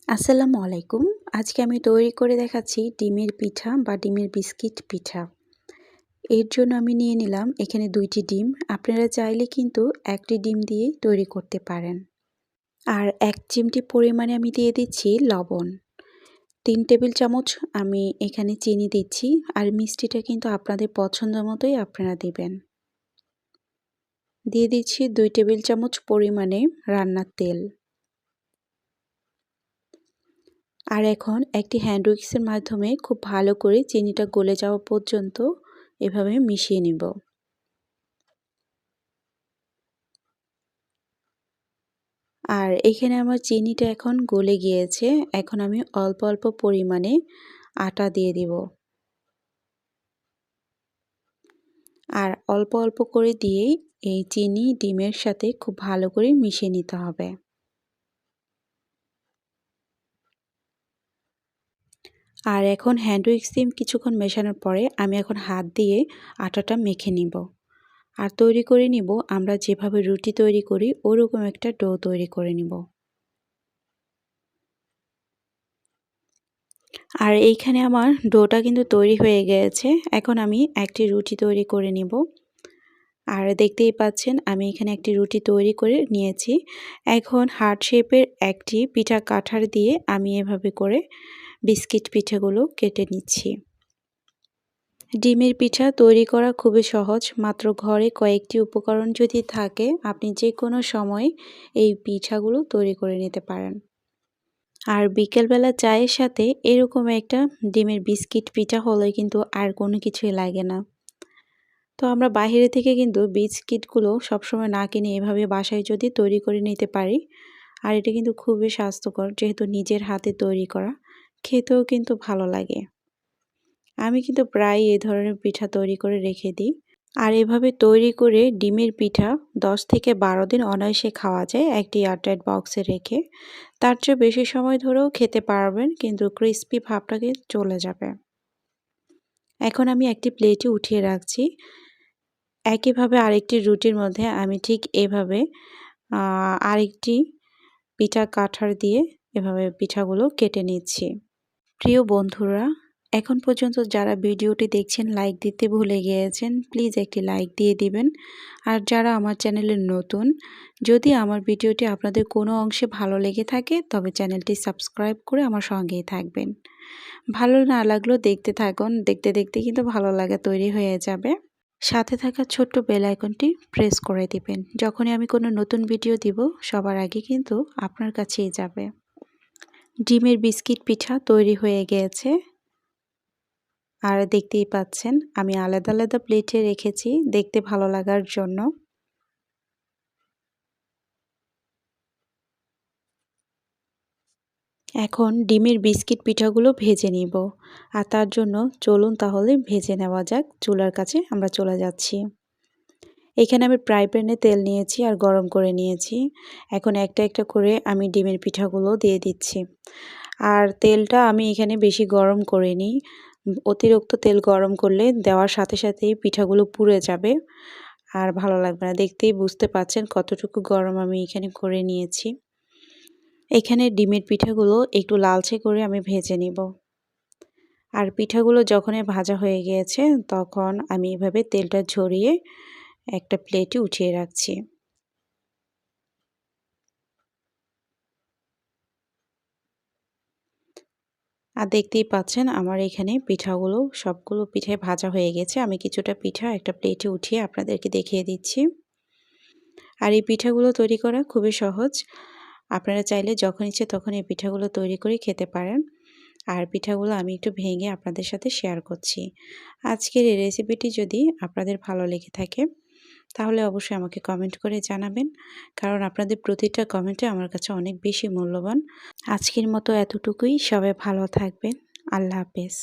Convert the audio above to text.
আসসালামু আলাইকুম। আজকে আমি তৈরি করে দেখাচ্ছি ডিমের পিঠা বা ডিমের বিস্কিট পিঠা। এর জন্য আমি নিয়ে নিলাম এখানে ২টি ডিম। আপনারা চাইলে কিন্তু ১টি ডিম দিয়েই তৈরি করতে পারেন। আর ১ চিমটি পরিমাণে আমি দিয়ে দিচ্ছি লবণ। ৩ টেবিল চামচ আমি এখানে চিনি দিচ্ছি। আর মিষ্টিটা কিন্তু আপনাদের পছন্দ মতোই আপনারা দিবেন। দিয়ে দিচ্ছি ২ টেবিল চামচ পরিমাণে রান্নার তেল। আর এখন একটি হ্যান্ড উইক্সের মাধ্যমে খুব ভালো করে চিনিটা গলে যাওয়া পর্যন্ত এভাবে মিশিয়ে নিব। আর এখানে আমার চিনিটা এখন গলে গিয়েছে। এখন আমি অল্প অল্প পরিমাণে আটা দিয়ে দিব। আর অল্প অল্প করে দিয়েই এই চিনি ডিমের সাথে খুব ভালো করে মিশিয়ে নিতে হবে। আর এখন হ্যান্ড উইক্স দিয়ে কিছুক্ষণ মেশানোর পরে আমি এখন হাত দিয়ে আটাটা মেখে নিব। আর তৈরি করে নিব আমরা যেভাবে রুটি তৈরি করি ওরকম একটা ডো তৈরি করে নিব। আর এইখানে আমার ডোটা কিন্তু তৈরি হয়ে গিয়েছে। এখন আমি একটি রুটি তৈরি করে নিব। আর দেখতেই পাচ্ছেন আমি এখানে একটি রুটি তৈরি করে নিয়েছি। এখন হার্ট শেপের একটি পিঠা কাঠার দিয়ে আমি এভাবে করে বিস্কিট পিঠাগুলো কেটে নিচ্ছি। ডিমের পিঠা তৈরি করা খুবই সহজ। মাত্র ঘরে কয়েকটি উপকরণ যদি থাকে আপনি যে কোনো সময় এই পিঠাগুলো তৈরি করে নিতে পারেন। আর বিকেলবেলা চায়ের সাথে এরকম একটা ডিমের বিস্কিট পিঠা হলে কিন্তু আর কোনো কিছুই লাগে না। তো আমরা বাইরে থেকে কিন্তু বিস্কিটগুলো সবসময় না কিনে এভাবে বাসায় যদি তৈরি করে নিতে পারি, আর এটা কিন্তু খুবই স্বাস্থ্যকর যেহেতু নিজের হাতে তৈরি করা, খেতেও কিন্তু ভালো লাগে। আমি কিন্তু প্রায় এই ধরনের পিঠা তৈরি করে রেখে দিই। আর এভাবে তৈরি করে ডিমের পিঠা ১০ থেকে ১২ দিন অনায়াসে খাওয়া যায় একটি এয়ারটাইট বক্সে রেখে। তার চেয়ে বেশি সময় ধরেও খেতে পারবেন কিন্তু ক্রিস্পি ভাবটাকে চলে যাবে। এখন আমি একটি প্লেটে উঠিয়ে রাখছি। একইভাবে আরেকটি রুটির মধ্যে আমি ঠিক এভাবে আরেকটি পিঠা কাঠার দিয়ে এভাবে পিঠাগুলো কেটে নিচ্ছি। প্রিয় বন্ধুরা, এখন পর্যন্ত যারা ভিডিওটি দেখছেন লাইক দিতে ভুলে গিয়েছেন, প্লিজ একটি লাইক দিয়ে দিবেন। আর যারা আমার চ্যানেলে নতুন, যদি আমার ভিডিওটি আপনাদের কোনো অংশে ভালো লেগে থাকে তবে চ্যানেলটি সাবস্ক্রাইব করে আমার সঙ্গেই থাকবেন। ভালো না লাগলেও দেখতে থাকুন, দেখতে দেখতে কিন্তু ভালো লাগা তৈরি হয়ে যাবে। সাথে থাকা ছোট্ট বেল আইকনটি প্রেস করে দিবেন। যখনই আমি কোনো নতুন ভিডিও দিব সবার আগে কিন্তু আপনার কাছেই যাবে। ডিমের বিস্কিট পিঠা তৈরি হয়ে গিয়েছে। আর দেখতেই পাচ্ছেন আমি আলাদা আলাদা প্লেটে রেখেছি দেখতে ভালো লাগার জন্য। এখন ডিমের বিস্কিট পিঠাগুলো ভেজে নিব। আর তার জন্য চলুন তাহলে ভেজে নেওয়া যাক। চুলার কাছে আমরা চলে যাচ্ছি। এখানে আমি ফ্রাই প্যানে তেল নিয়েছি আর গরম করে নিয়েছি। এখন একটা একটা করে আমি ডিমের পিঠাগুলো দিয়ে দিচ্ছি। আর তেলটা আমি এখানে বেশি গরম করিনি। অতিরিক্ত তেল গরম করলে দেওয়ার সাথে সাথেই পিঠাগুলো পুড়ে যাবে আর ভালো লাগবে না। দেখতেই বুঝতে পারছেন কতটুকু গরম আমি এখানে করে নিয়েছি। এখানে ডিমের পিঠাগুলো একটু লালচে করে আমি ভেজে নিব। আর পিঠাগুলো যখনই ভাজা হয়ে গিয়েছে তখন আমি এভাবে তেলটা ঝরিয়ে একটা প্লেটে উঠিয়ে রাখছি। আর দেখতেই পাচ্ছেন আমার এখানে পিঠাগুলো সবগুলো পিঠাই ভাজা হয়ে গেছে। আমি কিছুটা পিঠা একটা প্লেটে উঠিয়ে আপনাদেরকে দেখিয়ে দিচ্ছি। আর এই পিঠাগুলো তৈরি করা খুবই সহজ। আপনারা চাইলে যখন ইচ্ছে তখন এই পিঠাগুলো তৈরি করে খেতে পারেন। আর পিঠাগুলো আমি একটু ভেঙে আপনাদের সাথে শেয়ার করছি। আজকের এই রেসিপিটি যদি আপনাদের ভালো লেগে থাকে তাহলে অবশ্যই আমাকে কমেন্ট করে জানাবেন। কারণ আপনাদের প্রতিটা কমেন্টে আমার কাছে অনেক বেশি মূল্যবান। আজকের মতো এতটুকুই। সবাই ভালো থাকবেন। আল্লাহ হাফেজ।